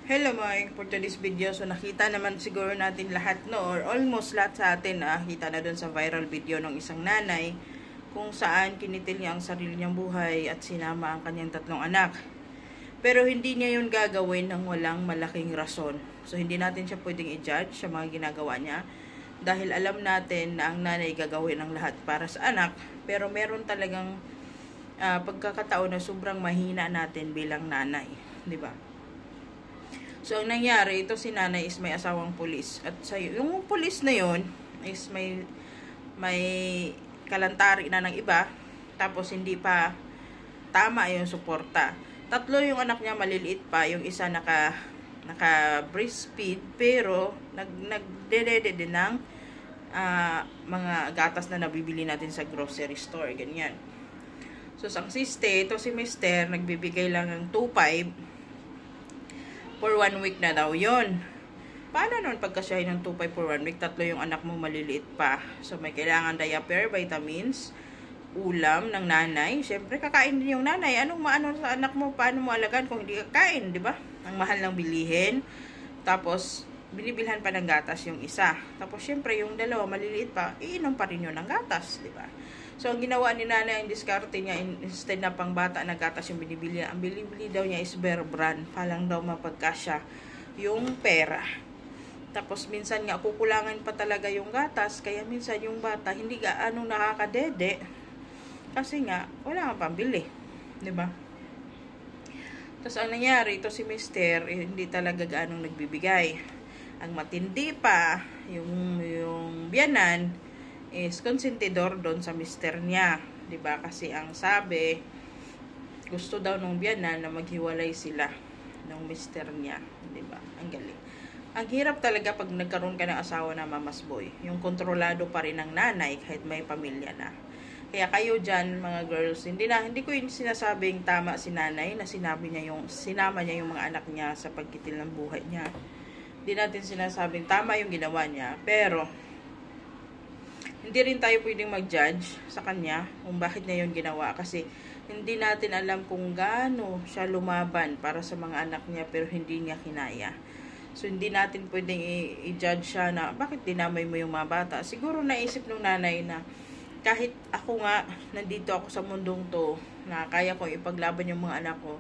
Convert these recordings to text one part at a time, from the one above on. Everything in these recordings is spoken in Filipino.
Hello mga for today's video. So nakita naman siguro natin lahat no, or almost lahat sa atin kita na dun sa viral video ng isang nanay kung saan kinitil niya ang sarili niyang buhay at sinama ang kanyang 3 anak. Pero hindi niya yun gagawin ng walang malaking rason. So hindi natin siya pwedeng i-judge sa mga ginagawa niya dahil alam natin na ang nanay gagawin ang lahat para sa anak, pero meron talagang pagkakataon na sobrang mahina natin bilang nanay, di ba? So, ang nangyari, ito si nanay is may asawang pulis. At yung pulis na yon is may kalantari na ng iba. Tapos, hindi pa tama yung suporta. 3 yung anak niya, maliliit pa. Yung isa naka breastfeed, pero nagdedede din ng mga gatas na nabibili natin sa grocery store. Ganyan. So, ang siste, ito si Mister, nagbibigay lang ng 2.5 for 1 week na daw yun. Paano nun pagkasyahin ng 2.5 for 1 week? 3 yung anak mo, maliliit pa. So, may kailangan diaper, vitamins, ulam ng nanay. Siyempre, kakain din yung nanay. Anong maano sa anak mo? Paano mo alagaan kung hindi kakain, di ba? Ang mahal ng bilihin. Tapos, binibilhan pa ng gatas yung isa. Tapos, siyempre, yung dalawa, maliliit pa, iinom pa rin yun ng gatas, di ba? So, ang ginawa ni nanay, ang diskarte niya, instead na pang bata na gatas yung binibili, ang binibili daw niya is Bear Brand. Palang daw mapagkasya yung pera. Tapos, minsan nga, kukulangan pa talaga yung gatas, kaya minsan yung bata, hindi gaano nakakadede. Kasi nga, wala kang pambili. Diba? Tapos, ang nangyari, ito si Mister, hindi talaga gaano nagbibigay. Ang matindi pa, yung biyanan, is konsentidor doon sa mister niya, 'di ba? Kasi ang sabi, gusto daw nung biyanan na maghiwalay sila ng mister niya, 'di ba? Ang galing. Ang hirap talaga pag nagkaroon ka ng asawa na mamas boy, yung kontrolado pa rin ng nanay kahit may pamilya na. Kaya kayo diyan mga girls, hindi ko yung sinasabing tama si nanay na sinama niya yung mga anak niya sa pagkitil ng buhay niya. Hindi natin sinasabing tama yung ginawa niya, pero hindi rin tayo pwedeng mag-judge sa kanya kung bakit niya yun ginawa. Kasi hindi natin alam kung gaano siya lumaban para sa mga anak niya pero hindi niya kinaya. So, hindi natin pwedeng i-judge siya na bakit dinamay mo yung mga bata. Siguro naisip ng nanay na kahit ako nga, nandito ako sa mundong to, na kaya kong ipaglaban yung mga anak ko,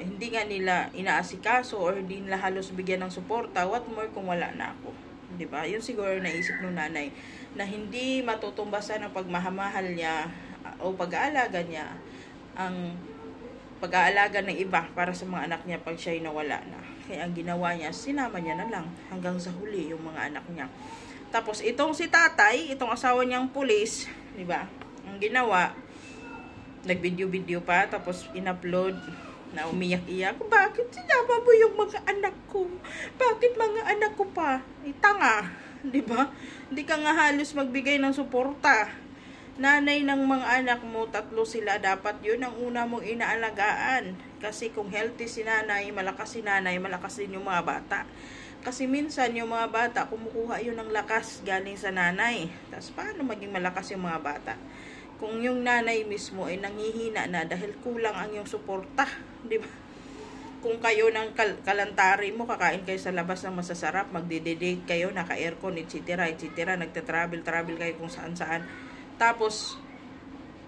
hindi nga nila inaasikaso or hindi nila halos bigyan ng suporta, what more kung wala na ako. Diba? Yun siguro naisip ng nanay na hindi matutumbasan ang pagmamahal niya o pag-aalaga niya ang pag-aalaga ng iba para sa mga anak niya pag siya'y nawala na. Kaya ang ginawa niya, sinama niya na lang hanggang sa huli yung mga anak niya. Tapos itong si tatay, itong asawa niyang pulis, diba? Ang ginawa, nag-video pa, tapos in-upload na umiyak-iyak. Bakit sinama mo yung mga anak ko? Bakit mga anak ko pa? Tanga, di ba? Hindi ka nga halos magbigay ng suporta. Nanay ng mga anak mo, 3 sila, dapat yun ang una mong inaalagaan. Kasi kung healthy si nanay, malakas din yung mga bata. Kasi minsan yung mga bata, kumukuha yun ng lakas galing sa nanay. Tapos paano maging malakas yung mga bata? Kung yung nanay mismo ay nanghihina na dahil kulang ang yung suporta, di ba? Kung kayo ng kalantari mo, kakain kayo sa labas ng masasarap, magde-date kayo, naka-aircon, etc., nagte-travel kayo kung saan-saan. Tapos,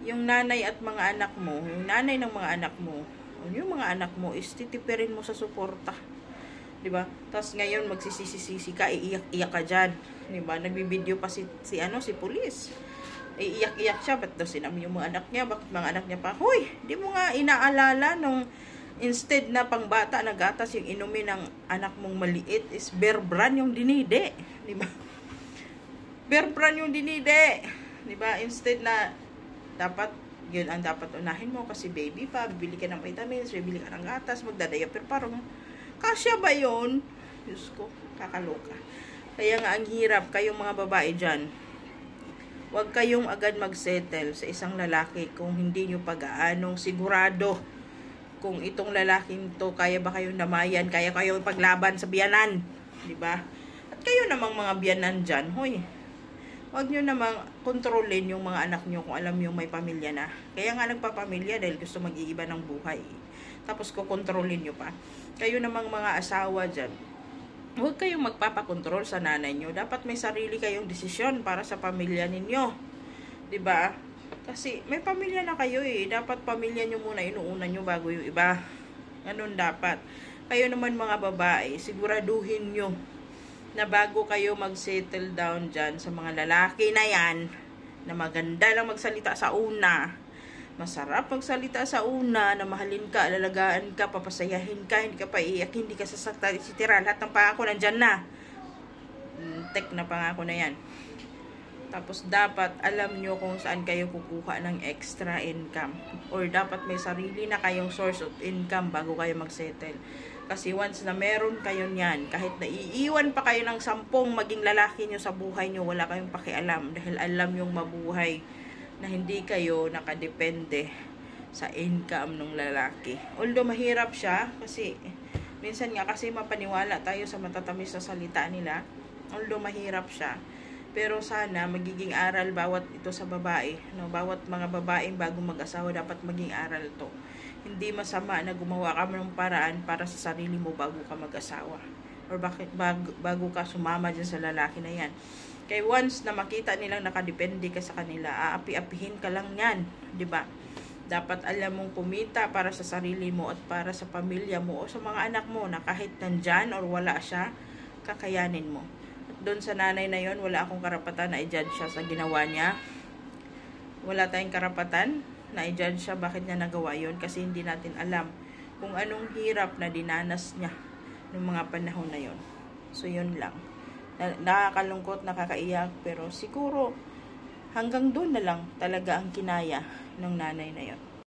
yung nanay at mga anak mo, yung nanay ng mga anak mo, yung mga anak mo, is titipirin mo sa suporta. Di ba? Tapos ngayon, magsisisi ka, iiyak-iyak ka dyan. Di ba? Nagbibideo pa si pulis. Iiyak-iyak siya, ba't daw sinama yung mga anak niya, bakit mga anak niya pa, hoy, di mo nga inaalala nung instead na pang bata na gatas yung inumin ng anak mong maliit is Bear Brand yung dinide, di ba? Bear Brand yung dinide, di ba? Instead na dapat yun ang dapat unahin mo kasi baby pa, bibili ka ng vitamins, bibili ka ng gatas, magdadiaper parang kasya ba yun? Diyos ko, kakaloka. Kaya nga ang hirap kayong mga babae dyan. Huwag kayong agad mag-settle sa isang lalaki kung hindi nyo pag-aanong sigurado kung itong lalaking to, kaya ba kayong namayan, kaya kayong paglaban sa biyanan, di ba? At kayo namang mga biyanan dyan, hoy, huwag nyo namang kontrolin yung mga anak nyo kung alam nyo may pamilya na. Kaya nga nagpapamilya dahil gusto mag-iiba ng buhay. tapos kukontrolin nyo pa. Kayo namang mga asawa dyan, huwag kayong magpapakontrol sa nanay nyo. Dapat may sarili kayong desisyon para sa pamilya ninyo. 'Di ba? Kasi may pamilya na kayo eh. Dapat pamilya nyo muna inuuna nyo bago yung iba. Ganun dapat. Kayo naman mga babae, siguraduhin nyo na bago kayo mag-settle down dyan sa mga lalaki na yan, na maganda lang magsalita sa una, masarap magsalita sa una, na mahalin ka, alalagaan ka, papasayahin ka, hindi ka paiyak, hindi ka sasaktan, etc. Lahat ng pangako nandyan na. Tek na pangako na yan. Tapos dapat alam nyo kung saan kayo kukuha ng extra income. Or dapat may sarili na kayong source of income bago kayo mag-settle. Kasi once na meron kayo niyan, kahit na iiwan pa kayo ng 10 maging lalaki nyo sa buhay nyo, wala kayong pakialam. Dahil alam yung mabuhay na hindi kayo nakadepende sa income ng lalaki. Although mahirap siya, kasi minsan nga kasi mapaniwala tayo sa matatamis na salita nila. Although mahirap siya, pero sana magiging aral bawat ito sa babae, no? Bawat mga babaeng bago mag-asawa dapat maging aral to. Hindi masama na gumawa ka ng paraan para sa sarili mo bago ka mag-asawa, or bago ka sumama dyan sa lalaki na yan. Kaya once na makita nilang nakadepende ka sa kanila, aapi-apihin ka lang yan, 'di ba? Dapat alam mong kumita para sa sarili mo at para sa pamilya mo o sa mga anak mo, na kahit nandyan or wala siya, kakayanin mo. At doon sa nanay na yon, wala akong karapatan na i-judge siya sa ginawa niya. Wala tayong karapatan na i-judge siya bakit niya nagawa yon, kasi hindi natin alam kung anong hirap na dinanas niya ng mga panahon na yon. So yun lang. Nakakalungkot, nakakaiyak, pero siguro hanggang doon na lang talaga ang kinaya ng nanay na yon.